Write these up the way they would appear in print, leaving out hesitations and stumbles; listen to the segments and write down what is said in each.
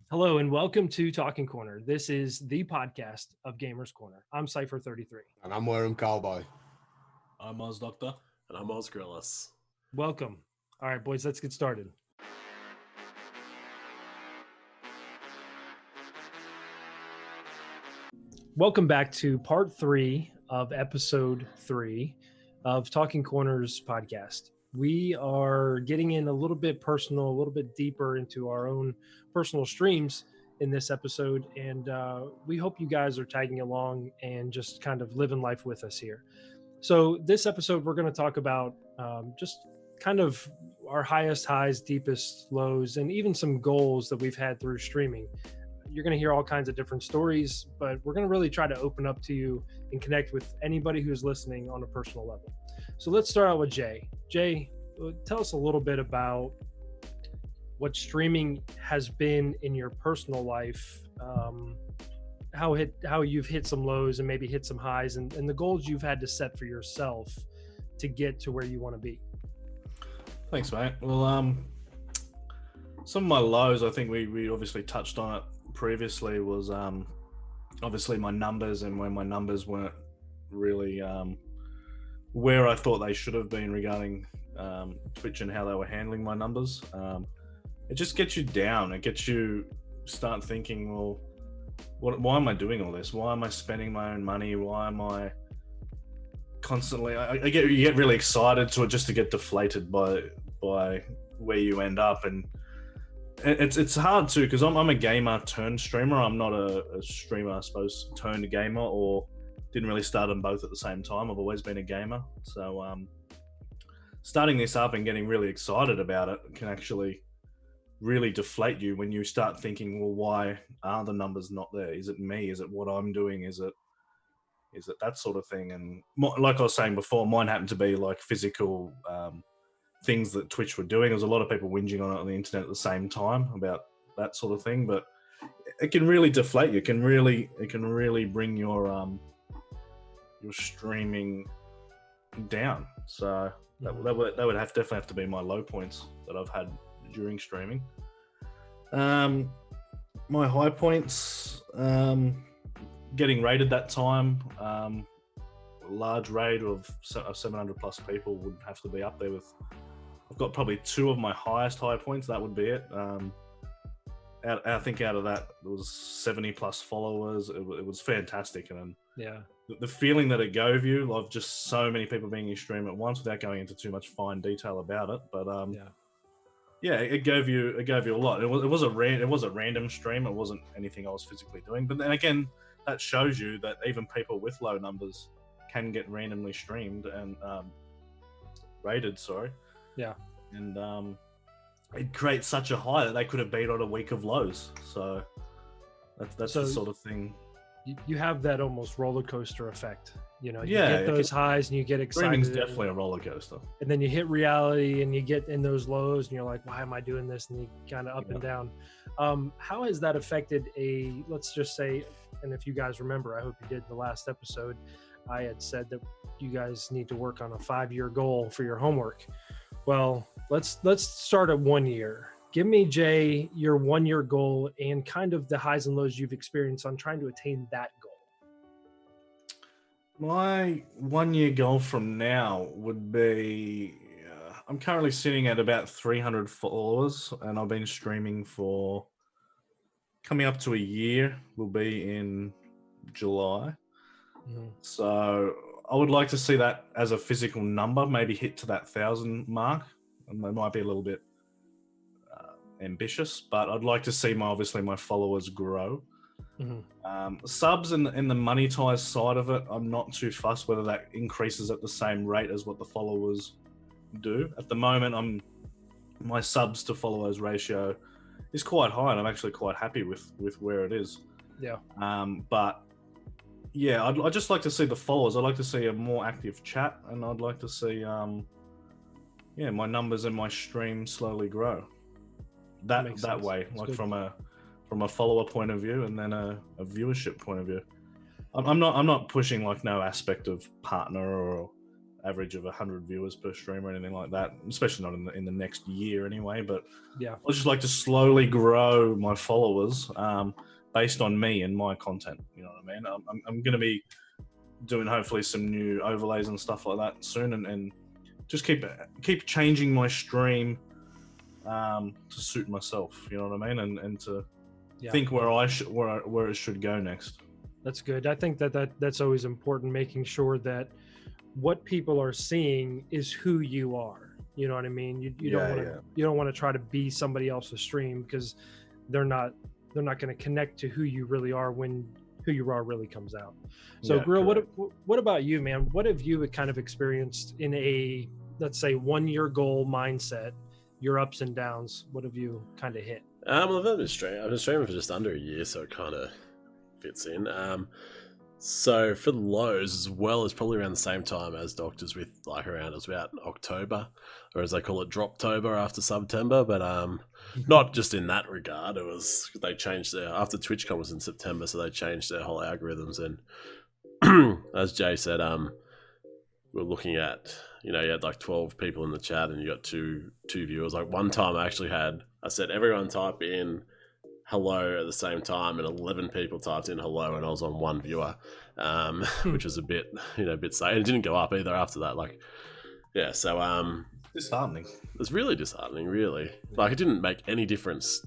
Hello and welcome to Talking Corner. This is the podcast of Gamers Corner. I'm Cypher33. And I'm wearing cowboy. I'm OzDoctor. And I'm OzGrillus. Welcome. All right, boys, let's get started. Welcome back to part 3 of episode 3 of Talking Corners podcast. We are getting in a little bit personal, a little bit deeper into our own personal streams in this episode. And we hope you guys are tagging along and just kind of living life with us here. So this episode, we're going to talk about just kind of our highest highs, deepest lows, and even some goals that we've had through streaming. You're going to hear all kinds of different stories, but we're going to really try to open up to you and connect with anybody who's listening on a personal level. So let's start out with Jay. Jay, tell us a little bit about what streaming has been in your personal life, how you've hit some lows and maybe hit some highs, and the goals you've had to set for yourself to get to where you want to be. Thanks, mate. Well, some of my lows, I think we obviously touched on it previously, was obviously my numbers, and when my numbers weren't really where I thought they should have been regarding Twitch and how they were handling my numbers. It just gets you down. It gets you start thinking, well, why am I doing all this? Why am I spending my own money? Why am I constantly? You get really excited just to get deflated by where you end up, and it's hard too, because I'm a gamer turned streamer. I'm not a streamer, I suppose, turned gamer, or didn't really start them both at the same time. I've always been a gamer, so starting this up and getting really excited about it can actually really deflate you when you start thinking, well, why are the numbers not there? Is it me? Is it what I'm doing? Is it that sort of thing? And like I was saying before, mine happened to be like physical things that Twitch were doing. There's a lot of people whinging on it on the internet at the same time about that sort of thing, but it can really deflate you. It can really bring your streaming down. So that would definitely have to be my low points that I've had during streaming. My high points, getting raided that time, a large raid of 700 plus people would have to be up there with. I've got probably 2 of my highest high points. That would be it. I think out of that, there was 70 plus followers. It was fantastic. And yeah, the feeling that it gave you of just so many people being in your stream at once, without going into too much fine detail about it. But it gave you a lot. It was a random stream. It wasn't anything I was physically doing. But then again, that shows you that even people with low numbers can get randomly streamed and rated. Sorry. Yeah. And it creates such a high that they could have beat on a week of lows. So that's the sort of thing. You have that almost roller coaster effect. You get those highs and you get excited. Streaming's definitely a roller coaster. And then you hit reality and you get in those lows and you're like, why am I doing this? And you kind of up and down. How has that affected let's just say, and if you guys remember, I hope you did the last episode, I had said that you guys need to work on a 5-year goal for your homework. Well, let's start at 1 year. Give me, Jay, your 1-year goal and kind of the highs and lows you've experienced on trying to attain that goal. My 1-year goal from now would be, I'm currently sitting at about 300 followers, and I've been streaming for coming up to a year. Will be in July. Mm-hmm. So I would like to see that as a physical number, maybe hit to that 1,000 mark. And they might be a little bit ambitious, but I'd like to see my followers grow. Mm-hmm. Subs and the monetized side of it, I'm not too fussed whether that increases at the same rate as what the followers do. At the moment, my subs to followers ratio is quite high, and I'm actually quite happy with where it is. Yeah. But yeah, I'd just like to see the followers. I'd like to see a more active chat, and I'd like to see my numbers and my stream slowly grow. That way, that's like good. From a follower point of view, and then a viewership point of view. I'm not pushing like no aspect of partner or average of 100 viewers per stream or anything like that, especially not in the next year anyway. But yeah, I just like to slowly grow my followers based on me and my content. You know what I mean? I'm going to be doing hopefully some new overlays and stuff like that soon, and just keep changing my stream to suit myself. You know what I mean? And to think where it should go next. That's good. I think that's always important, making sure that what people are seeing is who you are. You know what I mean? You don't want to try to be somebody else's stream, because they're not going to connect to who you really are when who you are really comes out. So Grill, what about you, man? What have you kind of experienced in a, let's say, 1 year goal mindset, your ups and downs? What have you kind of hit? Well, I've been streaming for just under a year, so it kind of fits in. So for the lows as well, it's probably around the same time as Doctors, with like around, it was about October, or as they call it, Droptober after September. But not just in that regard. It was, they changed after TwitchCon was in September, so they changed their whole algorithms. And as Jay said, we're looking at, you had like 12 people in the chat and you got two viewers. Like one time I said everyone type in hello at the same time, and 11 people typed in hello, and I was on one viewer, which was a bit sad. And it didn't go up either after that. So disheartening. It's really disheartening, really. Like, it didn't make any difference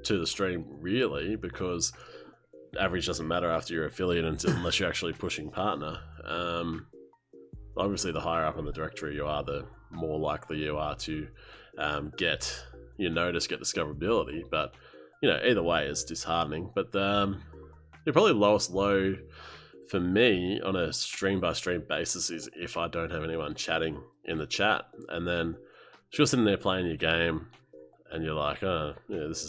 to the stream, really, because average doesn't matter after you're affiliate unless you're actually pushing partner. Obviously, the higher up in the directory you are, the more likely you are to get your notice, get discoverability. But either way, it's disheartening. But probably the lowest low for me on a stream-by-stream basis is if I don't have anyone chatting in the chat. And then you're sitting there playing your game, and you're like, oh, yeah, this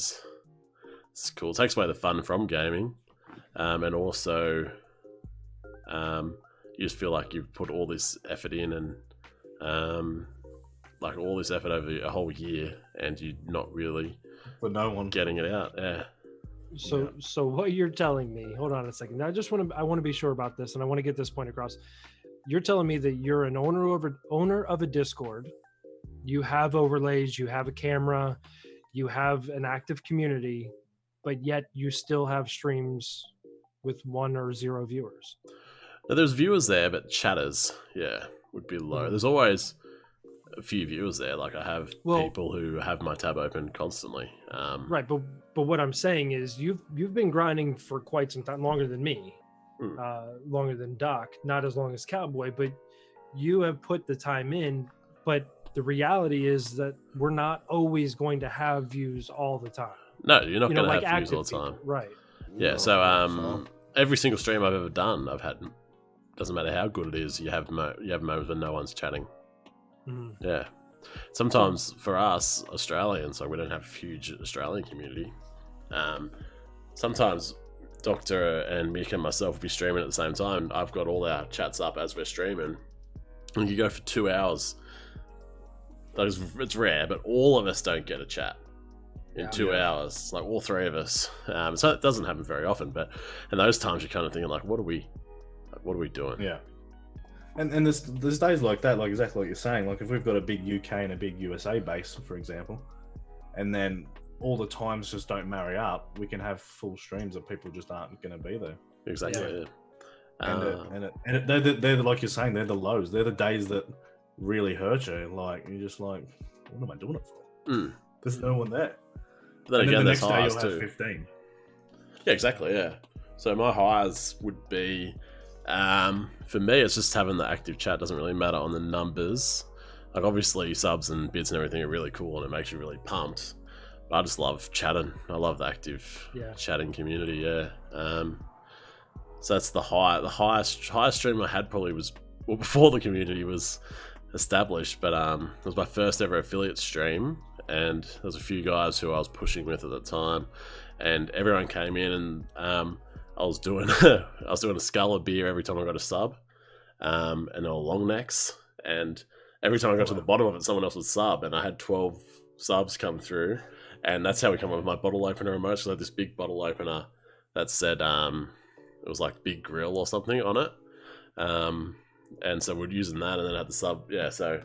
is cool. It takes away the fun from gaming. And also, you just feel like you've put all this effort in, and like all this effort over a whole year, and you're not really... But no one getting it out. Yeah. So what you're telling me, hold on a second. I want to be sure about this, and I want to get this point across. You're telling me that you're an owner of a Discord. You have overlays, you have a camera, you have an active community, but yet you still have streams with 1 or 0 viewers. Now, there's viewers there, but chatters, would be low. Mm-hmm. There's always a few viewers there. Like, I have people who have my tab open constantly. Right, but what I'm saying is you've been grinding for quite some time, longer than me, longer than Doc, not as long as Cowboy, but you have put the time in. But the reality is that we're not always going to have views all the time. No, you're not going to have views all the time. People, right. Yeah, so every single stream I've ever done, I've had, doesn't matter how good it is, you have moments when no one's chatting. Yeah. Sometimes for us Australians, like, we don't have a huge Australian community. Sometimes Doctor and Mick and myself will be streaming at the same time. I've got all our chats up as we're streaming, and you go for 2 hours. Like, it's rare, but all of us don't get a chat in 2 hours. Like, all 3 of us. So it doesn't happen very often, but in those times you're kind of thinking, like, what are we doing? Yeah. And there's days like that, like exactly what you're saying. Like, if we've got a big UK and a big USA base, for example, and then all the times just don't marry up, we can have full streams that people just aren't going to be there. Exactly. Yeah. And they're like you're saying, they're the lows. They're the days that really hurt you. Like, you're just like, what am I doing it for? There's no one there. But then again, the there's next day highs you'll too. have 15. Yeah, exactly. Yeah. So my highs would be, for me, it's just having the active chat. Doesn't really matter on the numbers. Like, obviously subs and bits and everything are really cool, and it makes you really pumped. But I just love chatting. I love the active chatting community. Yeah. So that's the high. The highest stream I had probably was before the community was established. But it was my first ever affiliate stream, and there was a few guys who I was pushing with at the time, and everyone came in, and I was doing a skull of beer every time I got a sub, and they were long necks, and every time I got to the bottom of it, someone else would sub, and I had 12 subs come through, and that's how we come up with my bottle opener emote. So I had this big bottle opener that said it was like Big Grill or something on it, and so we're using that, and then had the sub. Yeah, so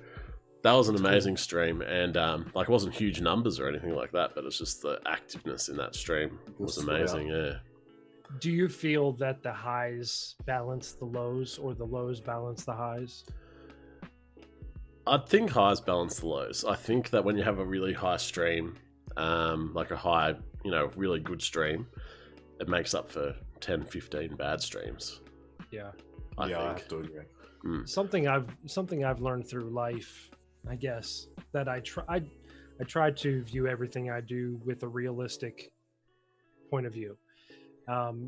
that was an amazing stream, and like it wasn't huge numbers or anything like that, but it's just the activeness in that stream was amazing. Yeah. Do you feel that the highs balance the lows, or the lows balance the highs? I think highs balance the lows. I think that when you have a really high stream, like a high, really good stream, it makes up for 10, 15 bad streams. Yeah. I think. I have to agree. Something I've learned through life, I guess, that I try to view everything I do with a realistic point of view.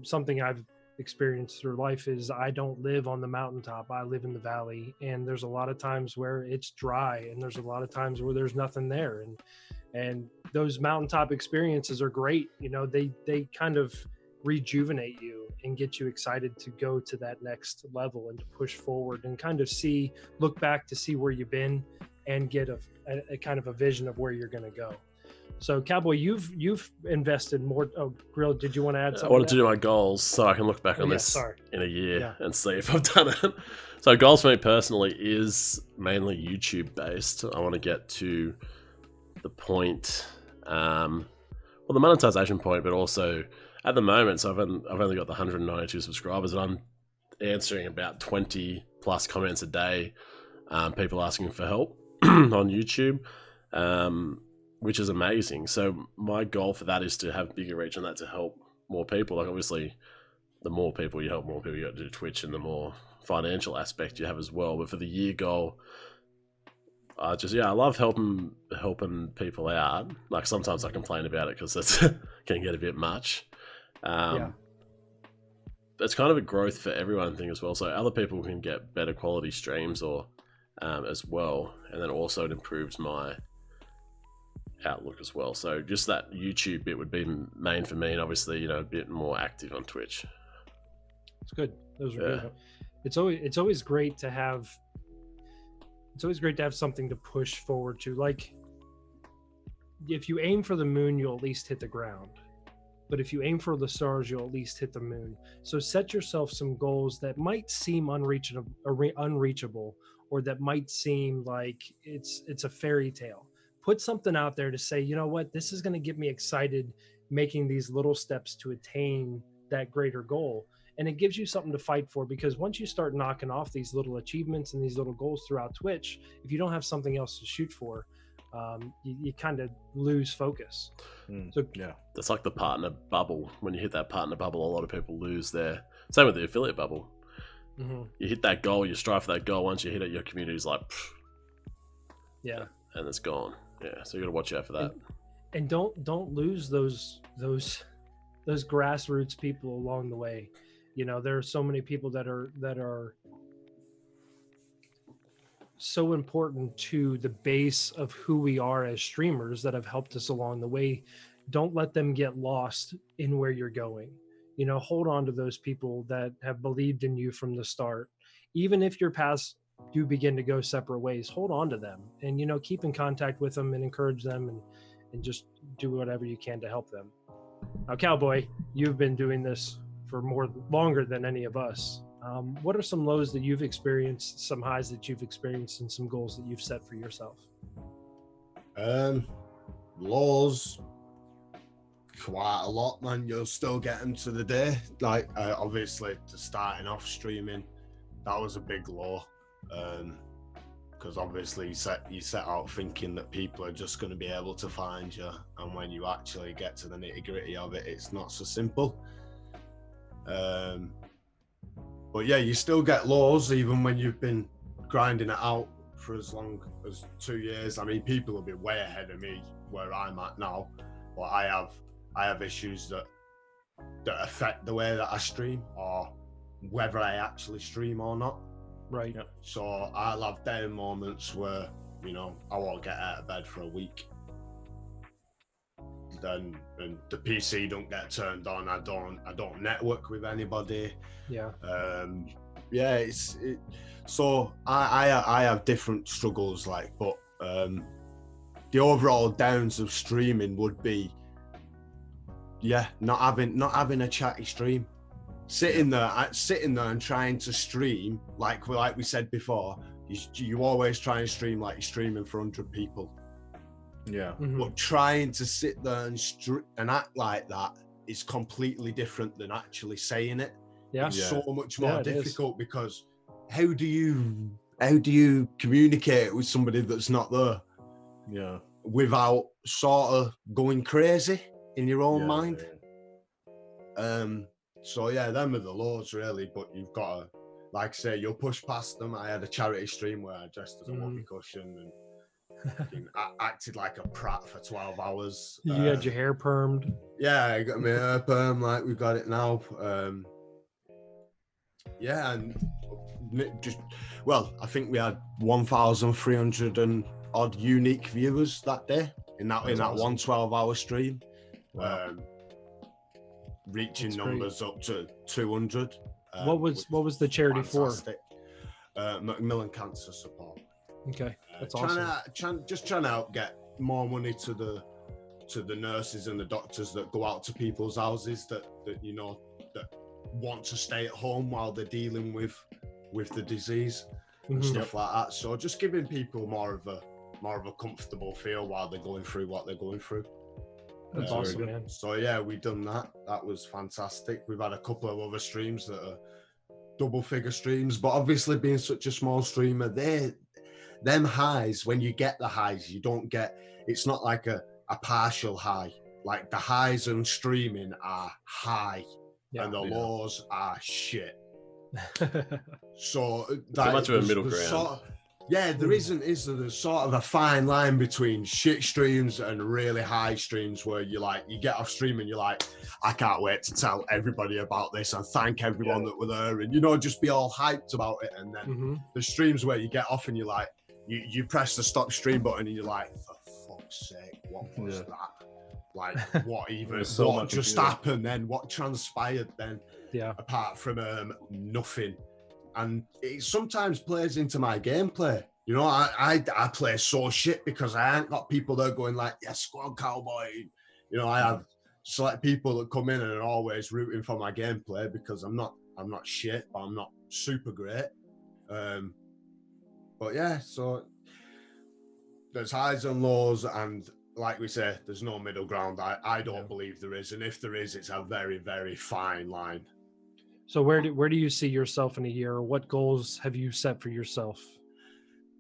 Something I've experienced through life is I don't live on the mountaintop. I live in the valley, and there's a lot of times where it's dry, and there's a lot of times where there's nothing there. And those mountaintop experiences are great. They kind of rejuvenate you and get you excited to go to that next level and to push forward and kind of look back to see where you've been and get a kind of a vision of where you're going to go. So Cowboy, you've invested more. Oh, Grill, did you want to add something? I wanted to do my goals so I can look back on this in a year and see if I've done it. So goals for me personally is mainly YouTube based. I want to get to the point, the monetization point, but also at the moment, so I've only got the 192 subscribers, and I'm answering about 20 plus comments a day, people asking for help on YouTube, which is amazing. So my goal for that is to have bigger reach on that to help more people. Like obviously, the more people you help, more people you got to do Twitch, and the more financial aspect you have as well. But for the year goal, I love helping people out. Like sometimes I complain about it because it can get a bit much. It's kind of a growth for everyone thing as well. So other people can get better quality streams or as well, and then also it improves my outlook as well. So just that YouTube bit would be main for me, and obviously a bit more active on Twitch. It's good. Those are good. It's always great to have. It's always great to have something to push forward to. Like, if you aim for the moon, you'll at least hit the ground. But if you aim for the stars, you'll at least hit the moon. So set yourself some goals that might seem unreachable, or that might seem like it's a fairy tale. Put something out there to say, you know what, this is going to get me excited, making these little steps to attain that greater goal. And it gives you something to fight for, because once you start knocking off these little achievements and these little goals throughout Twitch, if you don't have something else to shoot for, you kind of lose focus. So that's like the partner bubble. When you hit that partner bubble, a lot of people lose their. Same with the affiliate bubble. Mm-hmm. You hit that goal, you strive for that goal. Once you hit it, your community's like, and it's gone. Yeah, so you got to watch out for that. And don't lose those grassroots people along the way. There are so many people that are so important to the base of who we are as streamers that have helped us along the way. Don't let them get lost in where you're going. Hold on to those people that have believed in you from the start. Even if your paths do begin to go separate ways, hold on to them and, keep in contact with them and encourage them and just do whatever you can to help them. Now, Cowboy, you've been doing this for longer than any of us. What are some lows that you've experienced, some highs that you've experienced, and some goals that you've set for yourself? Lows, quite a lot, man. You'll still get them to the day. Like, obviously, to starting off streaming, that was a big low. Because obviously you set out thinking that people are just going to be able to find you, and when you actually get to the nitty-gritty of it, it's not so simple. But yeah, you still get lows even when you've been grinding it out for as long as 2 years. I mean, people will be way ahead of me where I'm at now, but I have issues that affect the way that I stream, or whether I actually stream or not. Right. Yep. So I'll have down moments where, I won't get out of bed for a week. Then and the PC don't get turned on. I don't network with anybody. Yeah. So I have different struggles, but the overall downs of streaming would be not having a chatty stream. sitting there and trying to stream like we said before. You always try and stream like you're streaming for 100 people. Yeah. Mhm. But trying to sit there and act like that is completely different than actually saying it. Yeah. It's Yeah. so much more it is. difficult because how do you communicate with somebody that's not there Yeah. without sort of going crazy in your own Yeah, mind? yeah. So yeah, them are the lows really, but you've got to, like I say, you'll push past them. I had a charity stream where I dressed as a whoopee cushion and acted like a prat for 12 hours. You had your hair permed. Yeah, I got my hair perm like we've got it now. Yeah, and I think we had 1,300 and odd unique viewers that day in that awesome. one 12-hour stream. Wow. Reaching That's numbers up to 200. What was the charity fantastic. Macmillan Cancer Support. for? Okay, that's awesome. Trying to help get more money to the nurses and the doctors that go out to people's houses that want to stay at home while they're dealing with the disease and stuff like that. So just giving people more of a comfortable feel while they're going through what they're going through. That's awesome, man. So yeah, we've done that. That was fantastic. We've had a couple of other streams that are double figure streams, but obviously being such a small streamer, them highs, when you get the highs, you don't get, it's not like a partial high. Like the highs on streaming are high and the lows are shit. So so much of a middle ground. There's sort of a fine line between shit streams and really high streams where you get off stream and you're like, I can't wait to tell everybody about this and thank everyone that were there and just be all hyped about it. And then the streams where you get off and you're like, you press the stop stream button and you're like, for fuck's sake, what was that? Like, what even what just happened then? What transpired then? Yeah. Apart from nothing. And it sometimes plays into my gameplay. I play so shit because I ain't got people there going like, yes, go on, cowboy. I have select people that come in and are always rooting for my gameplay because I'm not shit, but I'm not super great. But yeah, so there's highs and lows, and like we say, there's no middle ground. I don't believe there is, and if there is, it's a very, very fine line. So where do you see yourself in a year? Or what goals have you set for yourself?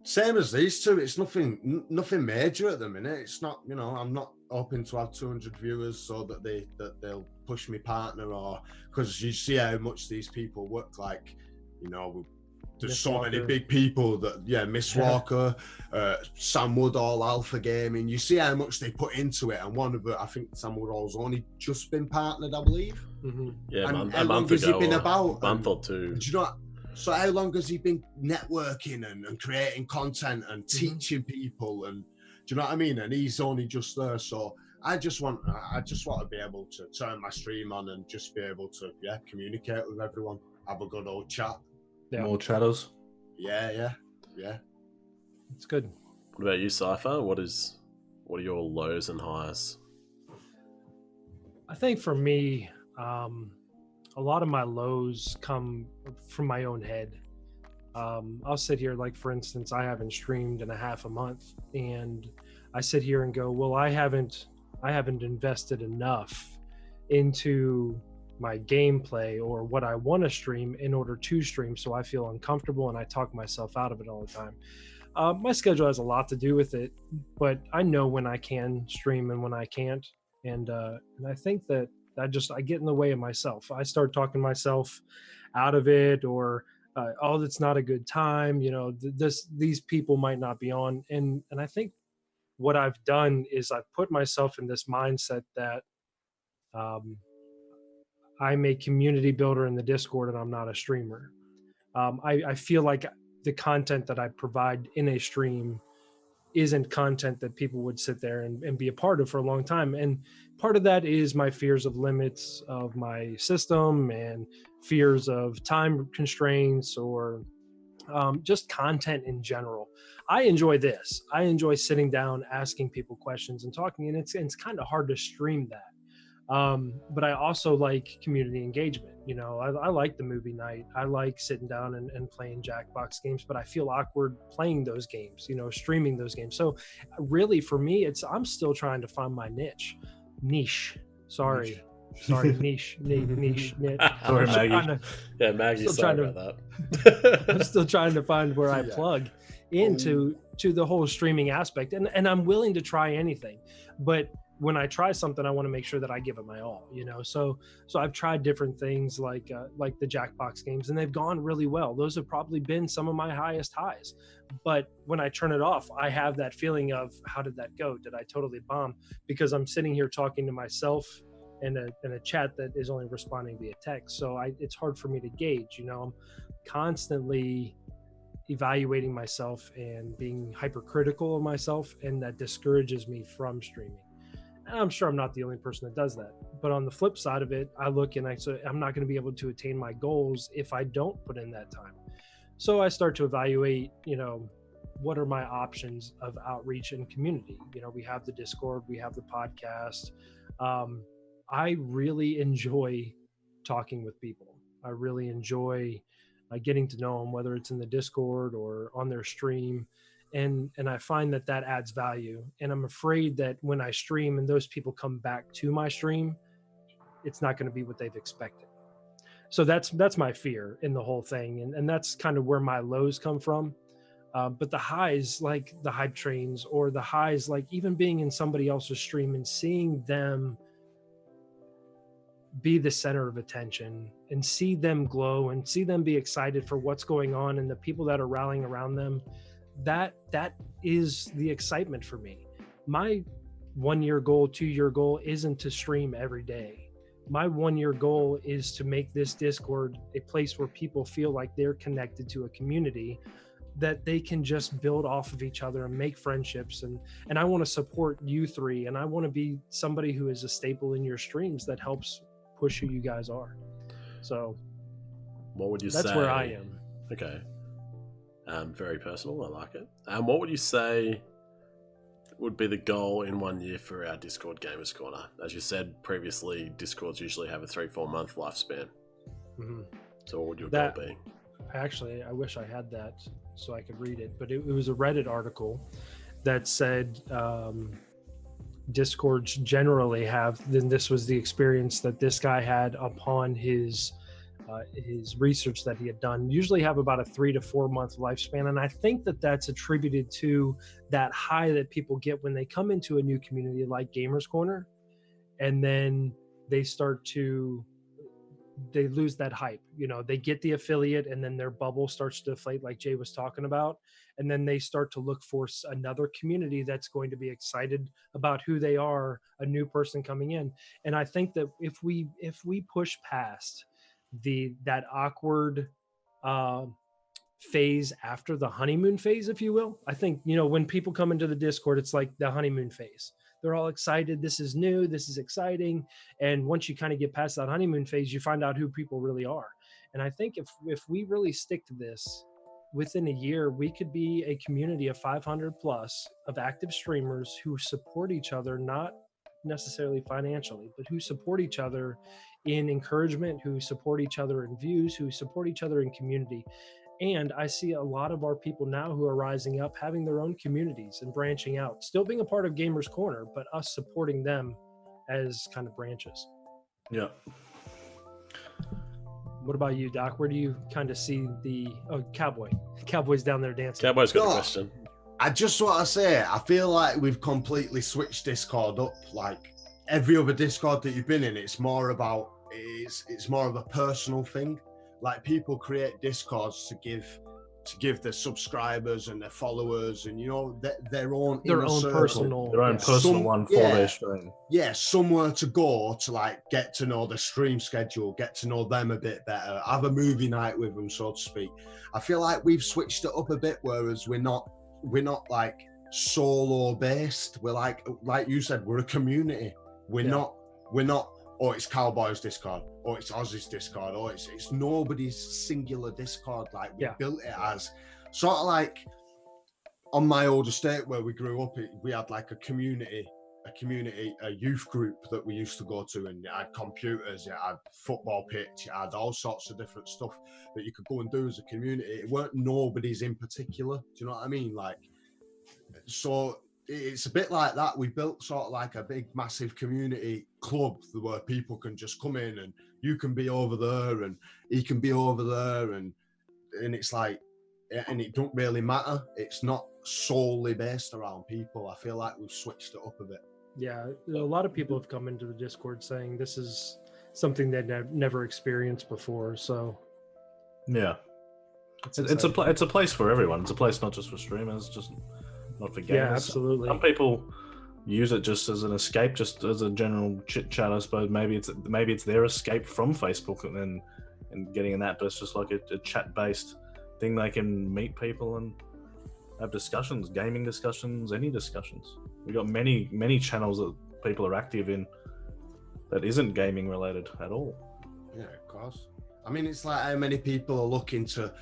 Same as these two. It's nothing major at the minute. It's not, I'm not hoping to have 200 viewers so that they'll push me partner, or because you see how much these people work. Like, there's Miss so Walker. many big people that Miss Walker, Sam Woodall, Alpha Gaming. You see how much they put into it, and one of it, I think Sam Woodall's only just been partnered, I believe. Mm-hmm. Yeah, and a month ago, has he been about? A month or two. Do you know what? So how long has he been networking and creating content and teaching people? And do you know what I mean? And he's only just there. So I just want to be able to turn my stream on and just be able to communicate with everyone, have a good old chat. Yeah. More chatters. Yeah. It's good. What about you, Cypher? What are your lows and highs? I think for me, a lot of my lows come from my own head. I'll sit here, like, for instance, I haven't streamed in a half a month, and I sit here and go, well, I haven't invested enough into my gameplay or what I want to stream in order to stream, so I feel uncomfortable and I talk myself out of it all the time. My schedule has a lot to do with it, but I know when I can stream and when I can't, and I think that I get in the way of myself. I start talking myself out of it, or it's not a good time. These people might not be on, and I think what I've done is I've put myself in this mindset that I'm a community builder in the Discord and I'm not a streamer. I feel like the content that I provide in a stream isn't content that people would sit there and be a part of for a long time. And part of that is my fears of limits of my system and fears of time constraints, or just content in general. I enjoy this. I enjoy sitting down, asking people questions and talking, and it's kind of hard to stream that. But I also like community engagement. You know, I like the movie night. I like sitting down and playing Jackbox games, but I feel awkward playing those games, you know, streaming those games. So really for me, I'm still trying to find my niche. Sorry, niche. Sorry, Maggie. Yeah, Maggie, sorry about that. I'm still trying to find where I plug into the whole streaming aspect, and I'm willing to try anything, but when I try something, I want to make sure that I give it my all, you know? So I've tried different things like the Jackbox games, and they've gone really well. Those have probably been some of my highest highs. But when I turn it off, I have that feeling of, how did that go? Did I totally bomb? Because I'm sitting here talking to myself in a chat that is only responding via text. So it's hard for me to gauge, you know? I'm constantly evaluating myself and being hypercritical of myself, and that discourages me from streaming. And I'm sure I'm not the only person that does that. But on the flip side of it, I look and I say, I'm not going to be able to attain my goals if I don't put in that time. So I start to evaluate, you know, what are my options of outreach and community? You know, we have the Discord, we have the podcast. I really enjoy talking with people. I really enjoy getting to know them, whether it's in the Discord or on their stream. And I find that adds value. And I'm afraid that when I stream and those people come back to my stream, it's not going to be what they've expected. So that's my fear in the whole thing. And that's kind of where my lows come from. But the highs, like the hype trains, or the highs, like even being in somebody else's stream and seeing them be the center of attention and see them glow and see them be excited for what's going on and the people that are rallying around them, that is the excitement for me. My 1 year goal, 2 year goal isn't to stream every day. My 1 year goal is to make this Discord a place where people feel like they're connected to a community, that they can just build off of each other and make friendships. And I want to support you three, and I want to be somebody who is a staple in your streams that helps push who you guys are. So what would you say? That's where I am. Okay. Very personal. I like it. What would you say would be the goal in 1 year for our Discord Gamers Corner? As you said previously, Discords usually have a 3-4 month lifespan. Mm-hmm. So what would your goal be? Actually, I wish I had that so I could read it, but it was a Reddit article that said Discords generally have, then this was the experience that this guy had upon his research that he had done, usually have about a 3 to 4 month lifespan. And I think that that's attributed to that high that people get when they come into a new community like Gamers Corner, and then they lose that hype. You know, they get the affiliate and then their bubble starts to deflate, like Jay was talking about. And then they start to look for another community that's going to be excited about who they are, a new person coming in. And I think that if we push past that awkward phase after the honeymoon phase, if you will, I think, you know, when people come into the Discord, it's like the honeymoon phase. They're all excited. This is new. This is exciting. And once you kind of get past that honeymoon phase, you find out who people really are. And I think if we really stick to this, within a year, we could be a community of 500 plus of active streamers who support each other, not necessarily financially, but who support each other in encouragement, who support each other in views, who support each other in community. And I see a lot of our people now who are rising up, having their own communities and branching out, still being a part of Gamers Corner, but us supporting them as kind of branches. Yeah. What about you, Doc? Where do you kind of see Cowboy's down there dancing? Cowboy's got a question. I just want to say, I feel like we've completely switched Discord up. Like every other Discord that you've been in, it's more of a personal thing. Like people create Discords to give their subscribers and their followers and, you know, their own personal one for their stream. Yeah, somewhere to go to like get to know the stream schedule, get to know them a bit better, have a movie night with them, so to speak. I feel like we've switched it up a bit, whereas we're not like solo based. We're like you said, we're a community. We're not, oh, it's Cowboys Discord, or it's Oz's Discord, or it's nobody's singular Discord. Like we built it as sort of like on my old estate where we grew up, we had like a community a youth group that we used to go to, and you had computers, you had football pitch, you had all sorts of different stuff that you could go and do as a community. It weren't nobody's in particular. Do you know what I mean? Like, so it's a bit like that. We built sort of like a big, massive community club where people can just come in, and you can be over there, and he can be over there, and it's like, and it don't really matter. It's not solely based around people. I feel like we've switched it up a bit. Yeah, a lot of people have come into the Discord saying this is something they've never experienced before. So, yeah, it's a place for everyone. It's a place not just for streamers, just not for gamers. Yeah, absolutely. Some people use it just as an escape, just as a general chit chat. I suppose maybe it's their escape from Facebook and getting in that, but it's just like a chat based thing. They can meet people and have discussions, gaming discussions, any discussions. We've got many channels that people are active in that isn't gaming related at all. Yeah, of course. I mean, it's like how many people are looking to,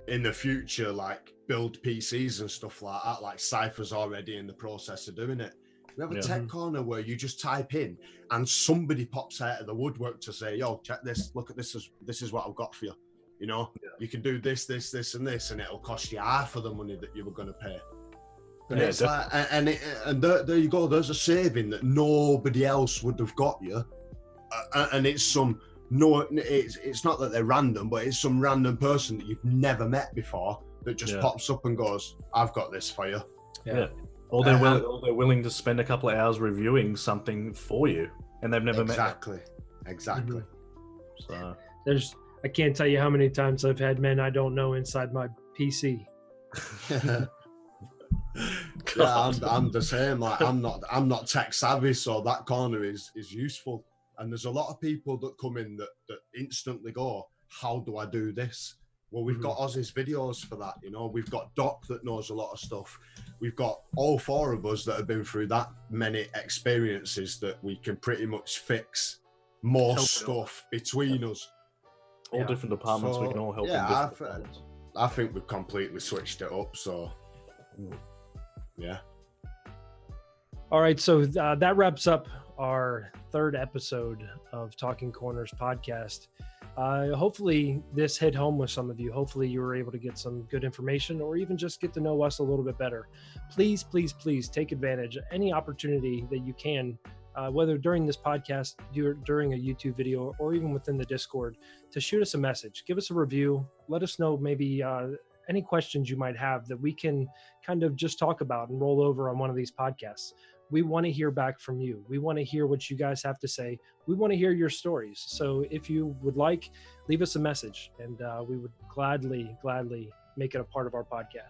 in the future, like build PCs and stuff like that. Like Cypher's already in the process of doing it. We have a tech corner where you just type in and somebody pops out of the woodwork to say, yo, check this, look at this, this is what I've got for you. You know, you can do this, and this, and it'll cost you half of the money that you were going to pay. And it's like, and there you go. There's a saving that nobody else would have got you, and it's not that they're random, but it's some random person that you've never met before that just pops up and goes, "I've got this for you." Yeah. Or they're willing to spend a couple of hours reviewing something for you, and they've never met you. Exactly. So I can't tell you how many times I've had men I don't know inside my PC. Yeah, I'm the same. Like I'm not tech savvy, so that corner is useful. And there's a lot of people that come in that instantly go, "How do I do this?" Well, we've got Oz's videos for that. You know, we've got Doc that knows a lot of stuff. We've got all four of us that have been through that many experiences that we can pretty much fix more stuff between us. All different departments, we can all help in different departments. I think we've completely switched it up. So, yeah. All right, so that wraps up our third episode of Talking Corners podcast. Hopefully this hit home with some of you. Hopefully you were able to get some good information or even just get to know us a little bit better. Please take advantage of any opportunity that you can, whether during this podcast, during a YouTube video, or even within the Discord, to shoot us a message, give us a review, let us know maybe any questions you might have that we can kind of just talk about and roll over on one of these podcasts. We want to hear back from you. We want to hear what you guys have to say. We want to hear your stories. So if you would like, leave us a message, and we would gladly make it a part of our podcast.